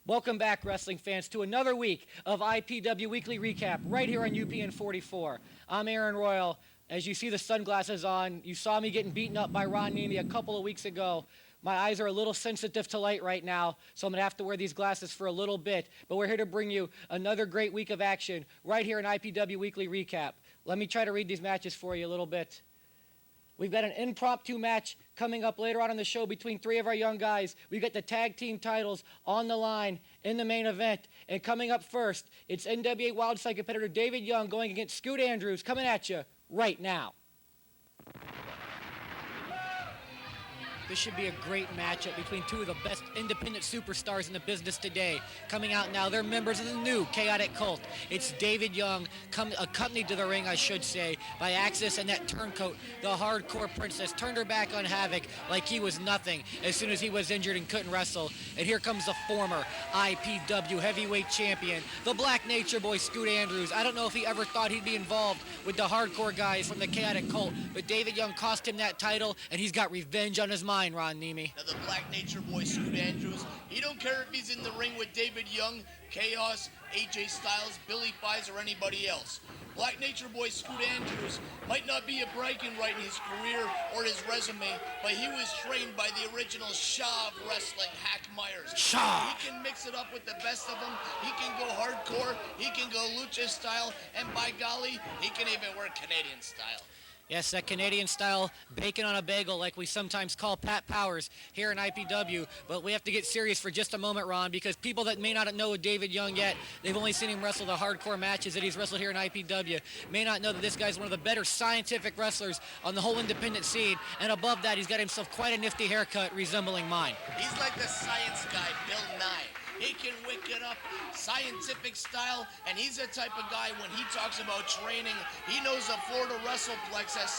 Welcome back, wrestling fans, to another week of IPW Weekly Recap right here on UPN 44. I'm Aaron Royal. As you see the sunglasses on, you saw me getting beaten up by Ron Niemi a couple of weeks ago. My eyes are a little sensitive to light right now, so I'm going to have to wear these glasses for a little bit. But we're here to bring you another great week of action right here in IPW Weekly Recap. Let me try to read these matches for you a little bit. We've got an impromptu match coming up later on in the show between three of our young guys. We've got the tag team titles on the line in the main event. And coming up first, it's NWA Wildside competitor David Young going against Scoot Andrews, coming at you right now. This should be a great matchup between two of the best independent superstars in the business today. Coming out now, they're members of the new Chaotic Cult. It's David Young, accompanied to the ring, I should say, by Axis and that turncoat. The Hardcore Princess turned her back on Havoc like he was nothing as soon as he was injured and couldn't wrestle. And here comes the former IPW heavyweight champion, the Black Nature Boy, Scoot Andrews. I don't know if he ever thought he'd be involved with the hardcore guys from the Chaotic Cult, but David Young cost him that title, and he's got revenge on his mind. Ron Niemi. Now the Black Nature Boy, Scoot Andrews, he don't care if he's in the ring with David Young, Chaos, AJ Styles, Billy Fies, or anybody else. Black Nature Boy, Scoot Andrews might not be a bragging right in his career or his resume, but he was trained by the original Shaw of wrestling, Hack Myers. Shaw! He can mix it up with the best of them. He can go hardcore, he can go lucha style, and by golly, he can even work Canadian style. Yes, that Canadian-style bacon on a bagel like we sometimes call Pat Powers here in IPW. But we have to get serious for just a moment, Ron, because people that may not know David Young yet, they've only seen him wrestle the hardcore matches that he's wrestled here in IPW, may not know that this guy's one of the better scientific wrestlers on the whole independent scene. And above that, he's got himself quite a nifty haircut resembling mine. He's like the science guy, Bill Nye. He can wick it up scientific style, and he's the type of guy when he talks about training, he knows the Florida WrestlePlex at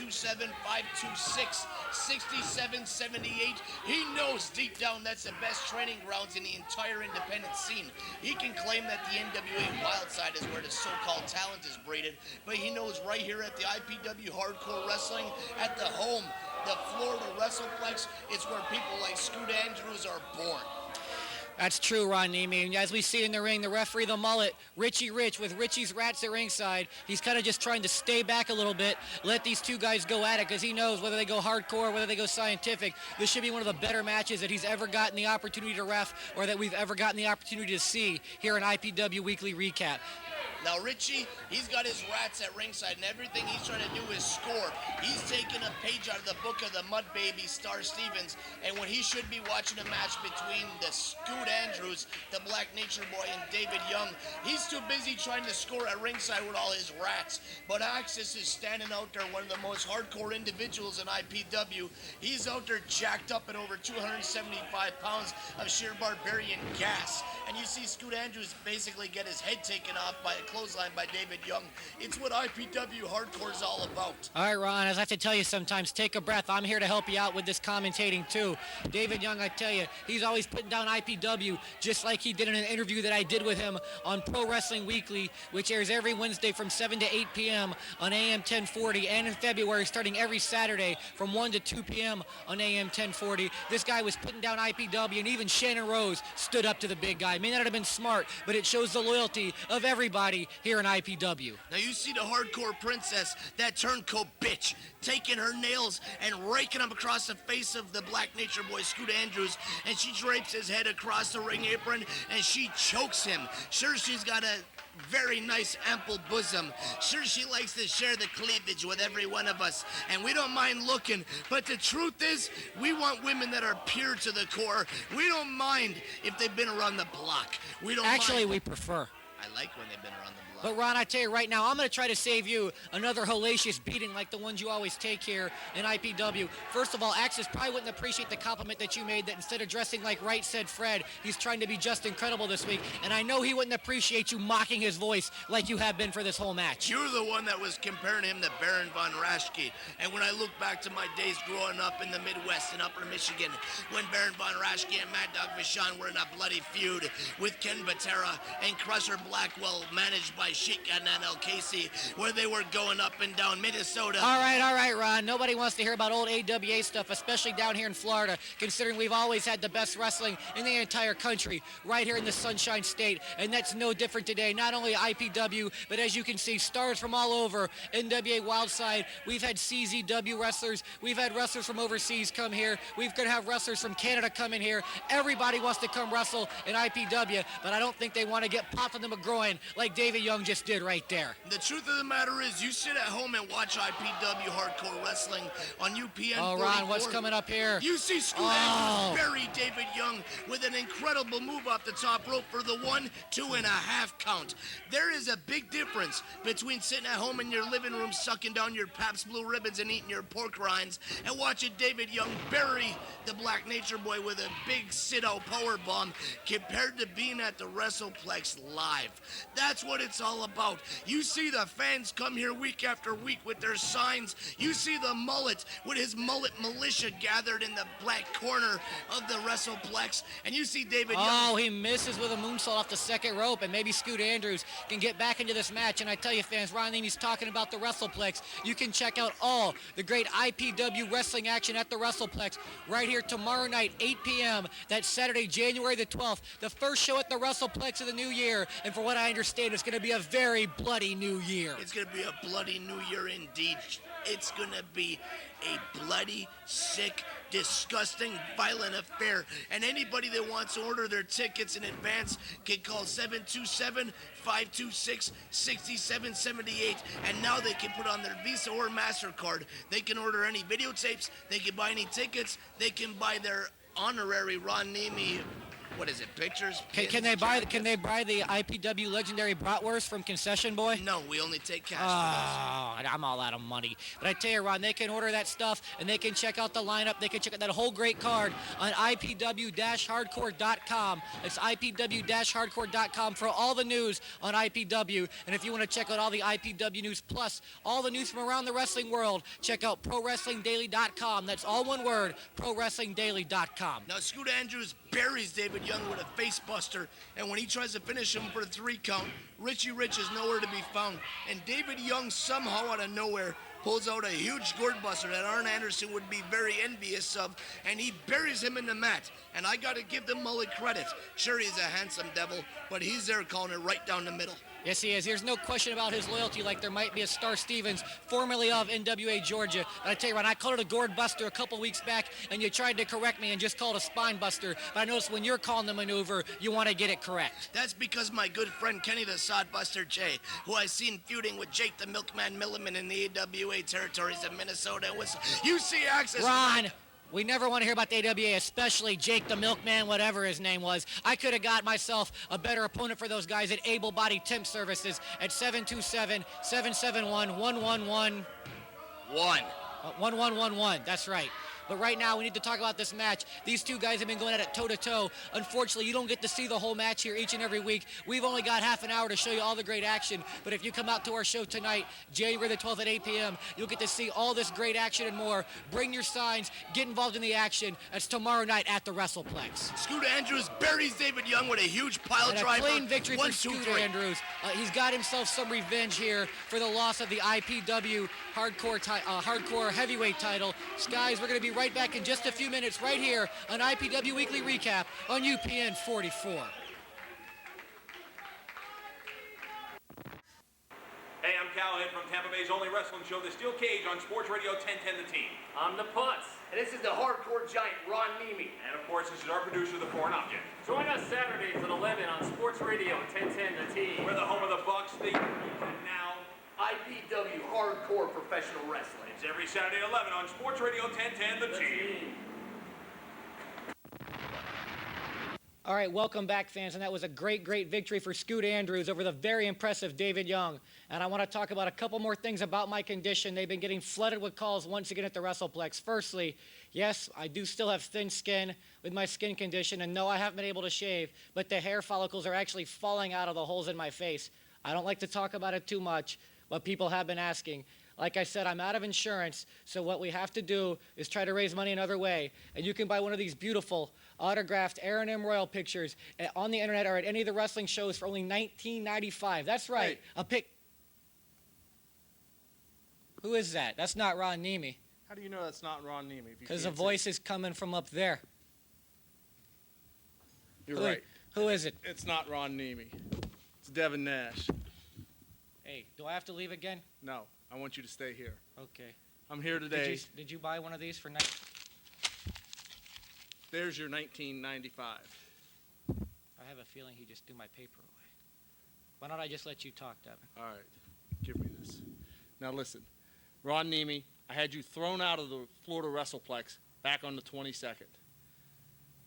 727-526-6778. He knows deep down that's the best training grounds in the entire independent scene. He can claim that the NWA Wildside is where the so-called talent is breeded, but he knows right here at the IPW Hardcore Wrestling, at the home, the Florida WrestlePlex, it's where people like Scoot Andrews are born. That's true, Ron Niemi. And as we see in the ring, the referee, the mullet, Richie Rich, with Richie's Rats at ringside, he's kind of just trying to stay back a little bit, let these two guys go at it, because he knows whether they go hardcore, whether they go scientific, this should be one of the better matches that he's ever gotten the opportunity to ref, or that we've ever gotten the opportunity to see here in IPW Weekly Recap. Now Richie, he's got his rats at ringside, and everything he's trying to do is score. He's taking a page out of the book of the Mud Baby, Star Stevens, and when he should be watching a match between the Scoot Andrews, the Black Nature Boy, and David Young, he's too busy trying to score at ringside with all his rats. But Axis is standing out there, one of the most hardcore individuals in IPW. He's out there jacked up at over 275 pounds of sheer barbarian gas. And you see Scoot Andrews basically get his head taken off by a clothesline by David Young. It's what IPW Hardcore is all about. All right, Ron, as I have to tell you sometimes, take a breath. I'm here to help you out with this commentating, too. David Young, I tell you, he's always putting down IPW, just like he did in an interview that I did with him on Pro Wrestling Weekly, which airs every Wednesday from 7 to 8 p.m. on AM 1040, and in February, starting every Saturday from 1 to 2 p.m. on AM 1040. This guy was putting down IPW, and even Shannon Rose stood up to the big guy. May not have been smart, but it shows the loyalty of everybody here in IPW. Now you see the Hardcore Princess, that turncoat bitch, taking her nails and raking them across the face of the Black Nature Boy, Scoot Andrews, and she drapes his head across the ring apron, and she chokes him. Sure, she's got a very nice ample bosom. Sure, she likes to share the cleavage with every one of us, and we don't mind looking, but the truth is, we want women that are pure to the core. We don't mind if they've been around the block. We don't Actually, mind. we prefer. I like when they've been around the block. But Ron, I tell you right now, I'm going to try to save you another hellacious beating like the ones you always take here in IPW. First of all, Axis probably wouldn't appreciate the compliment that you made that instead of dressing like Right Said Fred, he's trying to be just incredible this week. And I know he wouldn't appreciate you mocking his voice like you have been for this whole match. You're the one that was comparing him to Baron von Raschke. And when I look back to my days growing up in the Midwest in Upper Michigan, when Baron von Raschke and Mad Dog Vachon were in a bloody feud with Ken Batera and Crusher Blackwell, managed by Sheik and El Casey, where they were going up and down Minnesota. All right, Ron. Nobody wants to hear about old AWA stuff, especially down here in Florida, considering we've always had the best wrestling in the entire country, right here in the Sunshine State, and that's no different today. Not only IPW, but as you can see, stars from all over. NWA Wildside, we've had CZW wrestlers, we've had wrestlers from overseas come here, we're going to have wrestlers from Canada come in here. Everybody wants to come wrestle in IPW, but I don't think they want to get popped on the McGroin like David Young just did right there. The truth of the matter is, you sit at home and watch IPW Hardcore Wrestling on UPN 44. Oh, Ron, what's coming up here? You see Scoot Andrews bury David Young with an incredible move off the top rope for the 1, 2.5 count. There is a big difference between sitting at home in your living room sucking down your Pabst Blue Ribbons and eating your pork rinds and watching David Young bury the Black Nature Boy with a big sit-out power bomb compared to being at the WrestlePlex live. That's what it's all about. You see the fans come here week after week with their signs. You see the mullet with his mullet militia gathered in the black corner of the WrestlePlex, and you see David Young. Oh, he misses with a moonsault off the second rope, and maybe Scoot Andrews can get back into this match. And I tell you, fans, Ron Niemi's talking about the WrestlePlex. You can check out all the great IPW wrestling action at the WrestlePlex right here tomorrow night, 8 p.m. That's Saturday, January the 12th, the first show at the WrestlePlex of the new year. And for what I understand, it's going to be a very bloody new year. It's going to be a bloody new year indeed. It's going to be a bloody, sick, disgusting, violent affair. And anybody that wants to order their tickets in advance can call 727-526-6778. And now they can put on their Visa or MasterCard. They can order any videotapes. They can buy any tickets. They can buy their honorary Ron Niemi, what is it, pictures? Can they buy the IPW legendary bratwurst from Concession Boy? No, we only take cash Oh, I'm all out of money. But I tell you, Ron, they can order that stuff, and they can check out the lineup. They can check out that whole great card on IPW-hardcore.com. It's IPW-hardcore.com for all the news on IPW. And if you want to check out all the IPW news, plus all the news from around the wrestling world, check out ProWrestlingDaily.com. That's all one word, ProWrestlingDaily.com. Now, Scoot Andrews buries David Young with a face buster, and when he tries to finish him for a 3 count, Richie Rich is nowhere to be found, and David Young somehow out of nowhere pulls out a huge gourd buster that Arn Anderson would be very envious of, and he buries him in the mat. And I got to give the mullet credit. Sure, he's a handsome devil, but he's there calling it right down the middle. Yes, he is. There's no question about his loyalty, like there might be a Star Stevens, formerly of NWA Georgia. But I tell you what, I called it a gourd buster a couple weeks back, and you tried to correct me and just called it a spine buster. But I noticed when you're calling the maneuver, you want to get it correct. That's because my good friend Kenny the Sodbuster J, who I seen feuding with Jake the Milkman Milliman in the AWA territories of Minnesota, was UC Access. Ron, we never want to hear about the AWA, especially Jake the Milkman, whatever his name was. I could have got myself a better opponent for those guys at Able Body Temp Services at 727-771-111. 1111, that's right. But right now, we need to talk about this match. These two guys have been going at it toe-to-toe. Unfortunately, you don't get to see the whole match here each and every week. We've only got half an hour to show you all the great action. But if you come out to our show tonight, January the 12th at 8 p.m., you'll get to see all this great action and more. Bring your signs. Get involved in the action. That's tomorrow night at the WrestlePlex. Scoot Andrews buries David Young with a huge pile driver. And a clean victory for Scoot Andrews. He's got himself some revenge here for the loss of the IPW hardcore heavyweight title. Guys, we're going to be right back in just a few minutes right here on IPW Weekly Recap on UPN 44. Hey, I'm Callahan from Tampa Bay's only wrestling show, The Steel Cage, on Sports Radio 1010 The Team. I'm the Putz. And this is the hardcore giant, Ron Niemi. And of course, this is our producer, The Foreign Object. Join us Saturdays at 11 on Sports Radio 1010 The Team. We're the home of the Bucks, the and now IPW Hardcore Professional Wrestling. it's every Saturday at 11 on Sports Radio 1010 The Team. All right, welcome back, fans. And that was a great, great victory for Scoot Andrews over the very impressive David Young. And I want to talk about a couple more things about my condition. They've been getting flooded with calls once again at the WrestlePlex. Firstly, yes, I do still have thin skin with my skin condition. And no, I haven't been able to shave, but the hair follicles are actually falling out of the holes in my face. I don't like to talk about it too much, but people have been asking. Like I said, I'm out of insurance, so what we have to do is try to raise money another way. And you can buy one of these beautiful autographed Aaron M. Royal pictures on the internet or at any of the wrestling shows for only $19.95. That's right. Wait. A pic. Who is that? That's not Ron Niemi. How do you know that's not Ron Niemi? Because the voice is coming from up there. You're right. Who is it? It's not Ron Niemi. It's Devin Nash. Hey, do I have to leave again? No, I want you to stay here. Okay. I'm here today. Did you buy one of these for There's your $19.95. I have a feeling he just threw my paper away. Why don't I just let you talk, Devin? All right, give me this. Now listen, Ron Niemi, I had you thrown out of the Florida WrestlePlex back on the 22nd.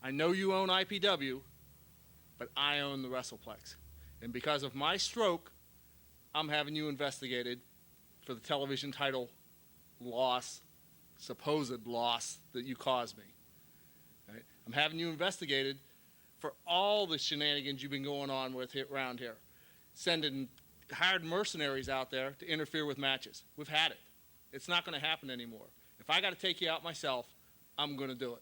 I know you own IPW, but I own the WrestlePlex. And because of my stroke, I'm having you investigated for the television title loss, supposed loss that you caused me. Right? I'm having you investigated for all the shenanigans you've been going on with around here, sending hired mercenaries out there to interfere with matches. We've had it. It's not going to happen anymore. If I got to take you out myself, I'm going to do it.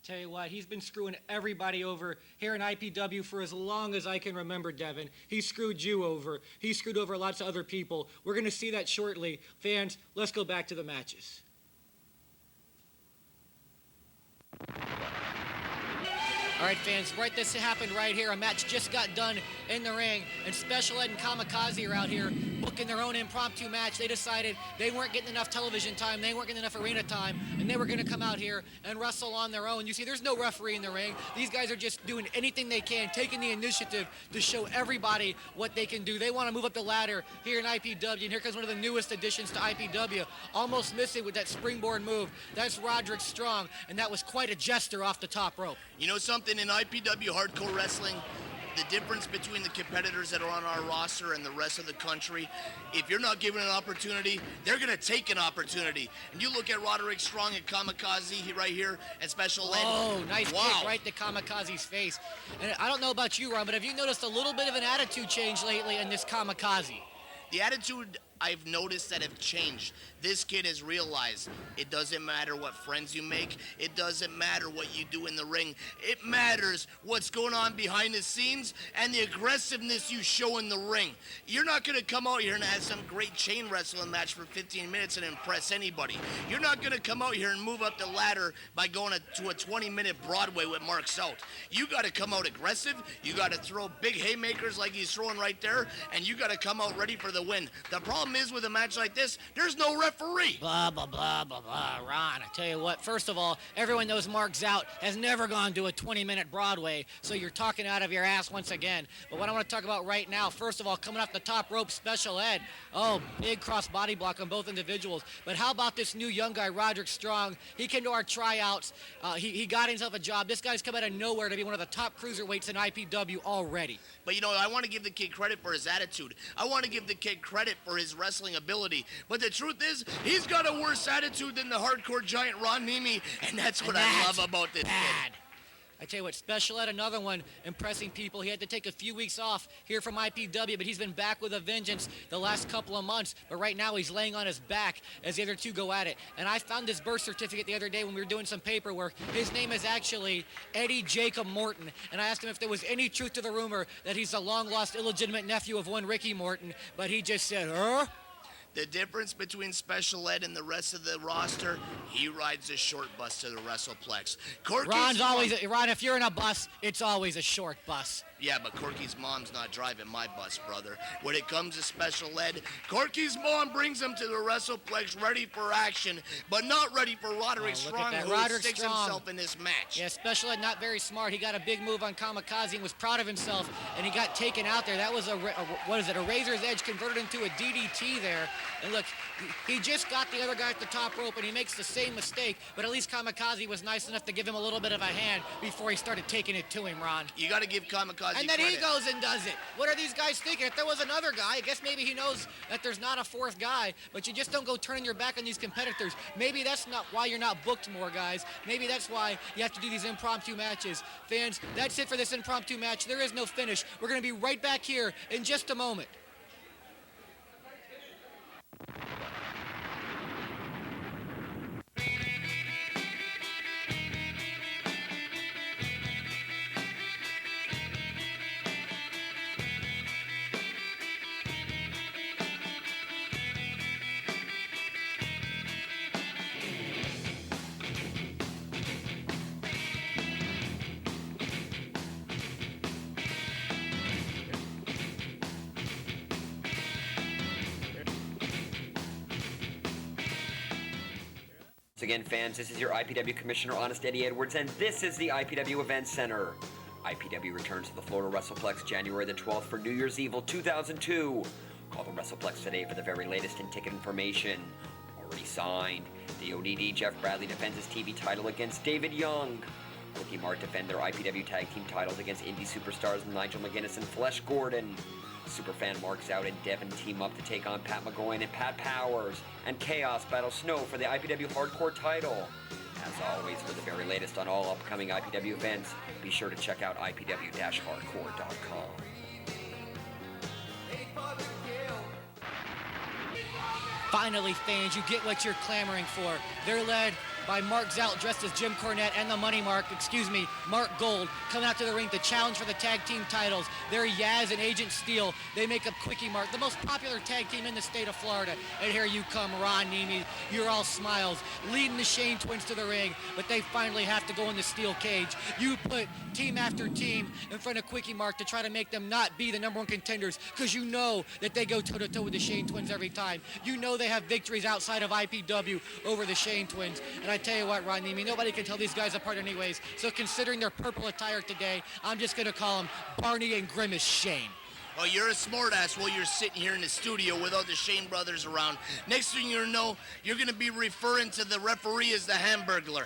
Tell you what, he's been screwing everybody over here in IPW for as long as I can remember, Devin. He screwed you over. He screwed over lots of other people. We're going to see that shortly. Fans, let's go back to the matches. All right, fans, this happened right here. A match just got done in the ring, and Special Ed and Kamikaze are out here booking their own impromptu match. They decided they weren't getting enough television time, they weren't getting enough arena time, and they were going to come out here and wrestle on their own. You see, there's no referee in the ring. These guys are just doing anything they can, taking the initiative to show everybody what they can do. They want to move up the ladder here in IPW, and here comes one of the newest additions to IPW, almost missing with that springboard move. That's Roderick Strong, and that was quite a jester off the top rope. You know something, in IPW hardcore wrestling, the difference between the competitors that are on our roster and the rest of the country, if you're not given an opportunity, they're going to take an opportunity. And you look at Roderick Strong and Kamikaze right here and Special Ed. Oh, nice wow. kick right to Kamikaze's face. And I don't know about you, Ron, but have you noticed a little bit of an attitude change lately in this Kamikaze? The attitude I've noticed that have changed. This kid has realized it doesn't matter what friends you make. It doesn't matter what you do in the ring. It matters what's going on behind the scenes and the aggressiveness you show in the ring. You're not going to come out here and have some great chain wrestling match for 15 minutes and impress anybody. You're not going to come out here and move up the ladder by going to a 20-minute Broadway with Mark South. You got to come out aggressive. You got to throw big haymakers like he's throwing right there, and you got to come out ready for the win. The problem is with a match like this, there's no referee. Blah, blah, blah, blah, blah. Ron, I tell you what, first of all, everyone knows Mark Zout has never gone to a 20-minute Broadway, so you're talking out of your ass once again. But what I want to talk about right now, first of all, coming off the top rope, Special Ed. Oh, big cross body block on both individuals. But how about this new young guy, Roderick Strong? He came to our tryouts. He got himself a job. This guy's come out of nowhere to be one of the top cruiserweights in IPW already. But, you know, I want to give the kid credit for his attitude. I want to give the kid credit for his wrestling ability. But the truth is, he's got a worse attitude than the hardcore giant Ron Niemi, and that's what I love about this kid. I tell you what, Special Ed, another one impressing people. He had to take a few weeks off here from IPW, but he's been back with a vengeance the last couple of months. But right now he's laying on his back as the other two go at it. And I found his birth certificate the other day when we were doing some paperwork. His name is actually Eddie Jacob Morton. And I asked him if there was any truth to the rumor that he's a long-lost illegitimate nephew of one Ricky Morton. But he just said, huh? The difference between Special Ed and the rest of the roster, he rides a short bus to the WrestlePlex. Ron, if you're in a bus, it's always a short bus. Yeah, but Corky's mom's not driving my bus, brother. When it comes to Special Ed, Corky's mom brings him to the WrestlePlex ready for action, but not ready for Roderick Strong, who sticks himself in this match. Yeah, Special Ed not very smart. He got a big move on Kamikaze and was proud of himself, and he got taken out there. That was a razor's edge converted into a DDT there. And look, he just got the other guy at the top rope, and he makes the same mistake, but at least Kamikaze was nice enough to give him a little bit of a hand before he started taking it to him, Ron. You got to give Kamikaze and then credit. He goes and does it. What are these guys thinking? If there was another guy, I guess maybe he knows that there's not a fourth guy, but you just don't go turning your back on these competitors. Maybe that's not why you're not booked more, guys. Maybe that's why you have to do these impromptu matches. Fans, that's it for this impromptu match. There is no finish. We're going to be right back here in just a moment. Once again, fans, this is your IPW Commissioner, Honest Eddie Edwards, and this is the IPW Event Center. IPW returns to the Florida WrestlePlex January the 12th for New Year's Evil 2002. Call the WrestlePlex today for the very latest in ticket information. Already signed. The ODD Jeff Bradley defends his TV title against David Young. Quickiemart defend their IPW Tag Team titles against indie superstars Nigel McGuinness and Flesh Gordon. Superfan Mark Zout and Devin team up to take on Pat McGowan and Pat Powers. And Chaos battle Snow for the IPW Hardcore title. As always, for the very latest on all upcoming IPW events, be sure to check out IPW-hardcore.com. Finally, fans, you get what you're clamoring for. They're led by Mark Zout, dressed as Jim Cornette, and the Mark Gold, coming out to the ring to challenge for the tag team titles. They're Yaz and Agent Steel. They make up Quickiemart, the most popular tag team in the state of Florida. And here you come, Ron Niemi. You're all smiles, leading the Shane twins to the ring, but they finally have to go in the steel cage. You put team after team in front of Quickiemart to try to make them not be the number one contenders, because you know that they go toe-to-toe with the Shane twins every time. You know they have victories outside of IPW over the Shane twins. And I tell you what, Ron Niemi, nobody can tell these guys apart anyways. So considering their purple attire today, I'm just going to call them Barney and Grimace Shane. Oh, you're a smartass while you're sitting here in the studio without the Shane brothers around. Next thing you know, you're going to be referring to the referee as the Hamburglar.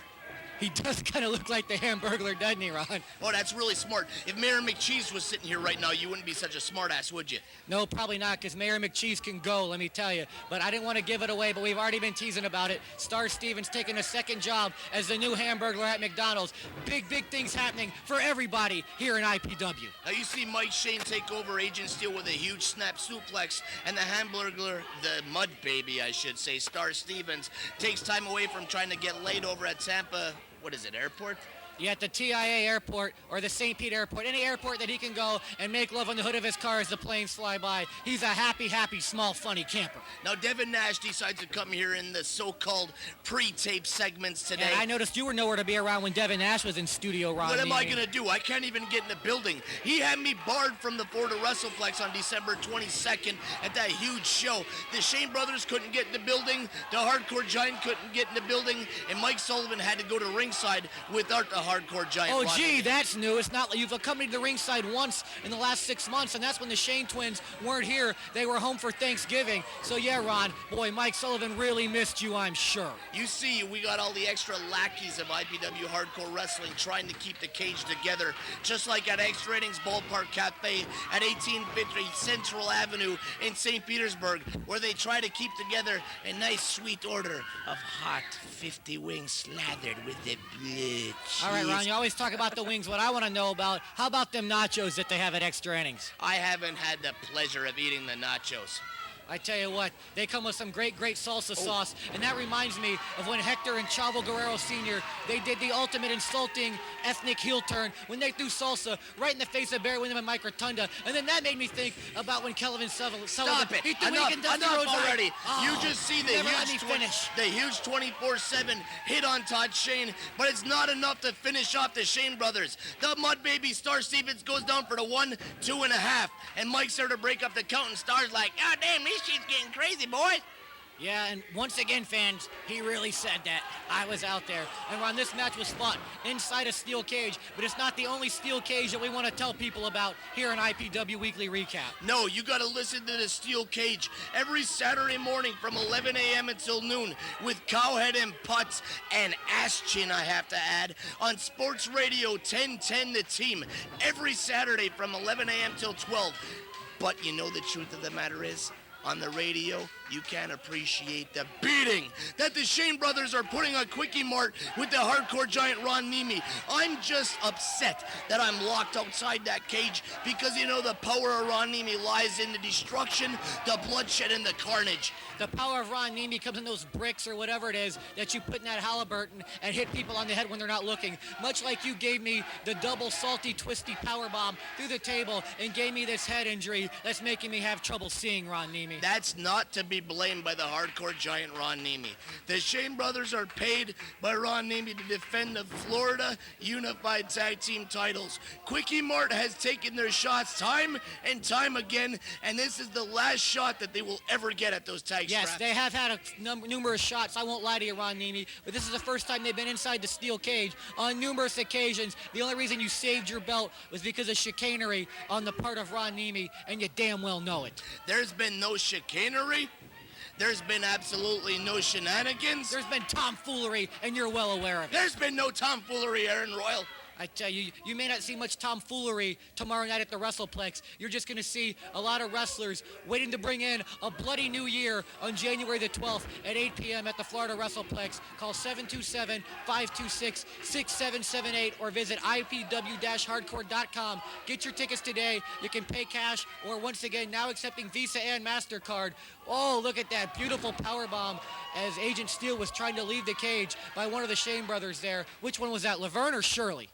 He does kind of look like the Hamburglar, doesn't he, Ron? Oh, that's really smart. If Mayor McCheese was sitting here right now, you wouldn't be such a smartass, would you? No, probably not, because Mayor McCheese can go, let me tell you. But I didn't want to give it away, but we've already been teasing about it. Star Stevens taking a second job as the new Hamburglar at McDonald's. Big, big things happening for everybody here in IPW. Now you see Mike Shane take over Agent Steel with a huge snap suplex, and the Hamburglar, the mud baby, I should say, Star Stevens, takes time away from trying to get laid over at Tampa. What is it, airport? Yeah, at the TIA airport or the St. Pete airport, any airport that he can go and make love on the hood of his car as the planes fly by. He's a happy, small, funny camper. Now, Devin Nash decides to come here in the so-called pre-tape segments today. And I noticed you were nowhere to be around when Devin Nash was in studio, Ron. What am I going to do? I can't even get in the building. He had me barred from the Florida WrestlePlex on December 22nd at that huge show. The Shane brothers couldn't get in the building, the Hardcore Giant couldn't get in the building, and Mike Sullivan had to go to ringside without the Hardcore Giant. Oh, gee, that's new. It's not like you've accompanied the ringside once in the last 6 months, and that's when the Shane twins weren't here. They were home for Thanksgiving. So, yeah, Ron, boy, Mike Sullivan really missed you, I'm sure. You see, we got all the extra lackeys of IPW Hardcore Wrestling trying to keep the cage together, just like at X Ratings Ballpark Cafe at 1850 Central Avenue in St. Petersburg, where they try to keep together a nice sweet order of hot 50 wings slathered with the blood. All right, Ron, you always talk about the wings. What I want to know about, how about them nachos that they have at Extra Innings? I haven't had the pleasure of eating the nachos. I tell you what, they come with some great salsa sauce, and that reminds me of when Hector and Chavo Guerrero Sr., they did the ultimate insulting ethnic heel turn when they threw salsa right in the face of Barry Windham and Mike Rotunda, and then that made me think about when Kelvin Sullivan... Stop it! He threw Enough already! Oh, you just see the huge 24/7 hit on Todd Shane, but it's not enough to finish off the Shane brothers. The Mud Baby Star Stevens goes down for the 1, 2.5, and Mike's there to break up the count, and Star's like, God damn, this shit's getting crazy, boys. Yeah, and once again, fans, he really said that. I was out there. And Ron, this match was fought inside a steel cage, but it's not the only steel cage that we want to tell people about here in IPW Weekly Recap. No, you got to listen to the steel cage every Saturday morning from 11 a.m. until noon with Cowhead and Putz and Ass Chin, I have to add, on Sports Radio 1010 The Team every Saturday from 11 a.m. till 12. But you know the truth of the matter is, on the radio, you can't appreciate the beating that the Shane brothers are putting on Quickiemart with the Hardcore Giant Ron Niemi. I'm just upset that I'm locked outside that cage because, you know, the power of Ron Niemi lies in the destruction, the bloodshed, and the carnage. The power of Ron Niemi comes in those bricks or whatever it is that you put in that Halliburton and hit people on the head when they're not looking. Much like you gave me the double salty, twisty power bomb through the table and gave me this head injury that's making me have trouble seeing, Ron Niemi. Niemi. That's not to be blamed by the hardcore giant Ron Niemi. The Shane brothers are paid by Ron Niemi to defend the Florida Unified Tag Team titles. Quickiemart has taken their shots time and time again, and this is the last shot that they will ever get at those tag Yes, straps. they have had numerous shots. I won't lie to you, Ron Niemi, but this is the first time they've been inside the steel cage on numerous occasions. The only reason you saved your belt was because of chicanery on the part of Ron Niemi, and you damn well know it. There's been no chicanery. There's been absolutely no shenanigans. There's been tomfoolery, and you're well aware of it. There's been no tomfoolery, Aaron Royal. I tell you, you may not see much tomfoolery tomorrow night at the WrestlePlex. You're just going to see a lot of wrestlers waiting to bring in a bloody new year on January the 12th at 8 p.m. at the Florida WrestlePlex. Call 727-526-6778 or visit IPW-hardcore.com. Get your tickets today. You can pay cash or, once again, now accepting Visa and MasterCard. Oh, look at that beautiful powerbomb as Agent Steel was trying to leave the cage by one of the Shane brothers there. Which one was that, Laverne or Shirley?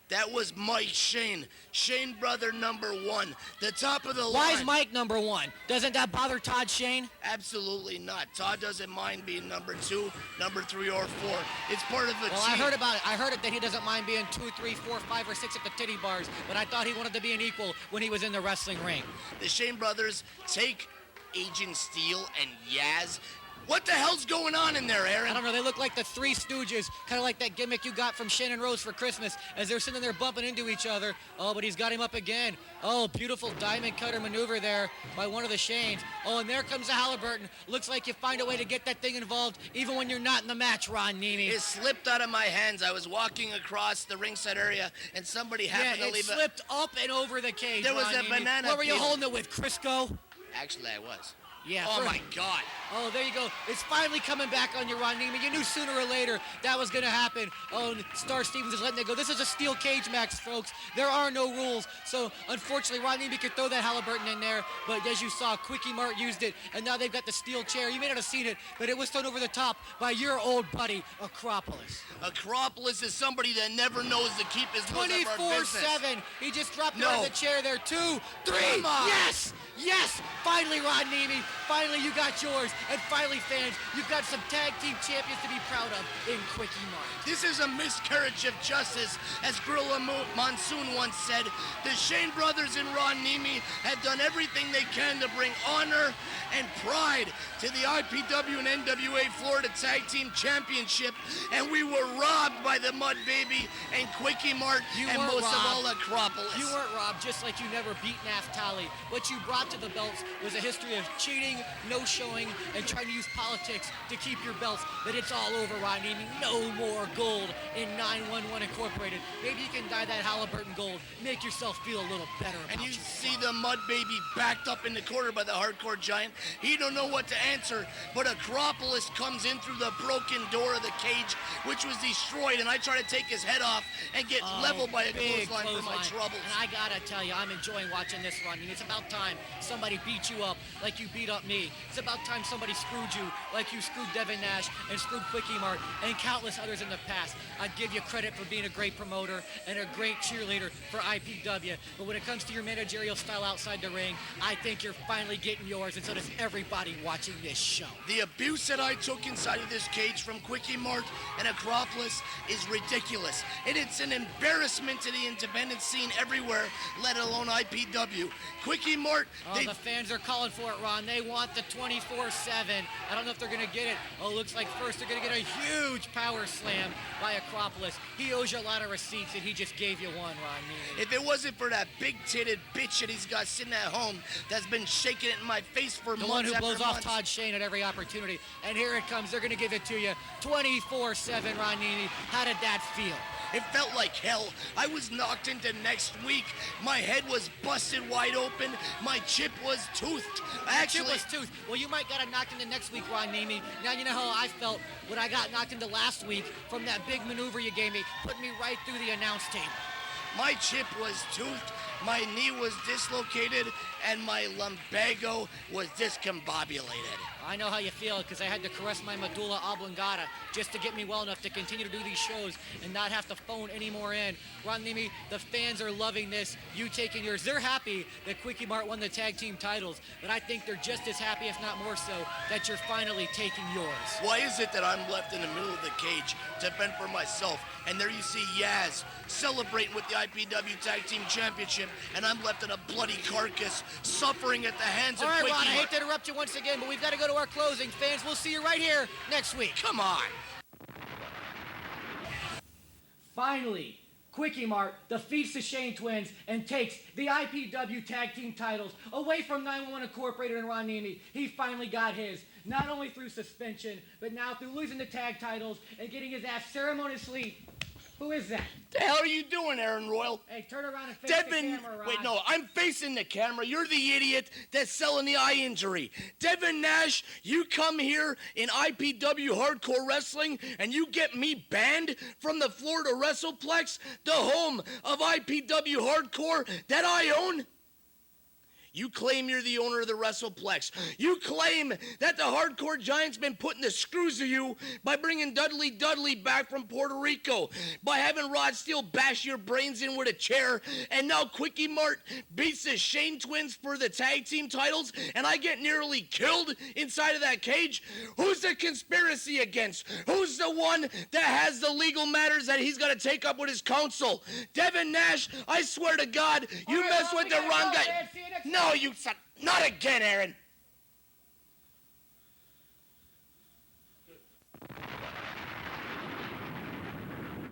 That was Mike Shane. Shane brother number 1. The top of the line. Why is Mike number 1? Doesn't that bother Todd Shane? Absolutely not. Todd doesn't mind being number 2, number 3, or 4. It's part of a Well, team. I heard about it. I heard it that he doesn't mind being 2, 3, 4, 5, or 6 at the titty bars, but I thought he wanted to be an equal when he was in the wrestling ring. The Shane brothers take Agent Steel and Yaz. What the hell's going on in there, I Aaron? don't know, they look like the Three Stooges, kind of like that gimmick you got from Shannon Rose for Christmas as they're sitting there bumping into each other. Oh, but he's got him up again. Oh, beautiful diamond cutter maneuver there by one of the Shanes. Oh, and there comes the Halliburton. Looks like you find a way to get that thing involved even when you're not in the match, Ron Niemi. It slipped out of my hands. I was walking across the ringside area, and somebody happened Yeah, to it leave slipped up and over the cage, There was Ron a Niemi. banana What were you peel. holding it with, Crisco? Actually, I was. Yeah. Oh, my God. Oh, there you go. It's finally coming back on you, Ron Niemi. You knew sooner or later that was going to happen. Oh, and Star Stevens is letting it go. This is a steel cage match, folks. There are no rules. So, unfortunately, Ron Niemi could throw that Halliburton in there. But as you saw, Quickiemart used it. And now they've got the steel chair. You may not have seen it, but it was thrown over the top by your old buddy, Acropolis. Acropolis is somebody that never knows to keep his nose out of our business. 24/7. He just dropped it No. out of the chair there. 2, 3. Come on. Yes! Yes! Finally, Ron Niemi. Finally, you got yours. And finally, fans, you've got some tag team champions to be proud of in Quickiemart. This is a miscarriage of justice, as Gorilla Monsoon once said. The Shane brothers and Ron Niemi have done everything they can to bring honor and pride to the IPW and NWA Florida Tag Team Championship, and we were robbed by the Mud Baby and Quickiemart You and weren't most of robbed. all Acropolis. You weren't robbed, just like you never beat Naftali. What you brought to the belts was a history of cheating, no-showing, and trying to use politics to keep your belts. But it's all over, Ron Niemi. No more gold in 911 Incorporated. Maybe you can dye that Halliburton gold. Make yourself feel a little better about And you yourself. see the Mud Baby backed up in the corner by the Hardcore Giant. He don't know what to answer, but Acropolis comes in through the broken door of the cage, which was destroyed, and I try to take his head off and get leveled by a big clothesline for my clothesline. troubles. And I gotta tell you, I'm enjoying watching this, Ron. It's about time somebody beat you up like you beat up me. It's about time somebody screwed you like you screwed Devin Nash and screwed Quickiemart and countless others in the past. I'd give you credit for being a great promoter and a great cheerleader for IPW. But when it comes to your managerial style outside the ring, I think you're finally getting yours, and so does everybody watching this show. The abuse that I took inside of this cage from Quickiemart and Acropolis is ridiculous. And it's an embarrassment to the independent scene everywhere, let alone IPW. Quickiemart, Oh, the fans are calling for it, Ron. They want the 24/7. I don't know if they're going to get it. Oh, looks like first they're going to get a huge power slam by Acropolis. He owes you a lot of receipts, and he just gave you one, Ron Niemi. if it wasn't for that big-titted bitch that he's got sitting at home that's been shaking it in my face for The months one who after blows off months. Todd Shane at every opportunity. And here it comes. They're going to give it to you 24/7, Ron Niemi. How did that feel? It felt like hell. I was knocked into next week. My head was busted wide open. My chip was toothed. Chip was tooth. Well, you might get knocked into next week, Ron Niemi. Now you know how I felt when I got knocked into last week from that big maneuver you gave me, put me right through the announce table. my chip was toothed, my knee was dislocated, and my lumbago was discombobulated. I know how you feel because I had to caress my medulla oblongata just to get me well enough to continue to do these shows and not have to phone any more in. Ron Niemi, the fans are loving this. You taking yours. They're happy that Quickiemart won the tag team titles, but I think they're just as happy, if not more so, that you're finally taking yours. Why is it that I'm left in the middle of the cage to fend for myself, and there you see Yaz celebrating with the IPW Tag Team Championship, and I'm left in a bloody carcass suffering at the hands All of right, Quickiemart? Ron, I hate to interrupt you once again, but we've got to go to our closing. Fans, we'll see you right here next week. Come on. Finally, Quickiemart defeats the Shane Twins and takes the IPW Tag Team titles away from 911 Incorporated and Ron Niemi. He finally got his, not only through suspension, but now through losing the tag titles and getting his ass ceremoniously. Who is that? The hell are you doing, Aaron Royal? Hey, turn around and face the Devin, camera, Ron. wait, no, I'm facing the camera. You're the idiot that's selling the eye injury. Devin Nash, you come here in IPW Hardcore Wrestling and you get me banned from the Florida WrestlePlex, the home of IPW Hardcore that I own? You claim you're the owner of the WrestlePlex. You claim that the Hardcore Giant's been putting the screws to you by bringing Dudley back from Puerto Rico, by having Rod Steele bash your brains in with a chair, and now Quickiemart beats the Shane Twins for the tag team titles, and I get nearly killed inside of that cage? Who's the conspiracy against? Who's the one that has the legal matters that he's got to take up with his counsel? Devin Nash, I swear to God, you All right, mess Ron, with the we wrong gotta go, guy. man. See you next No, you son. Not again, Aaron.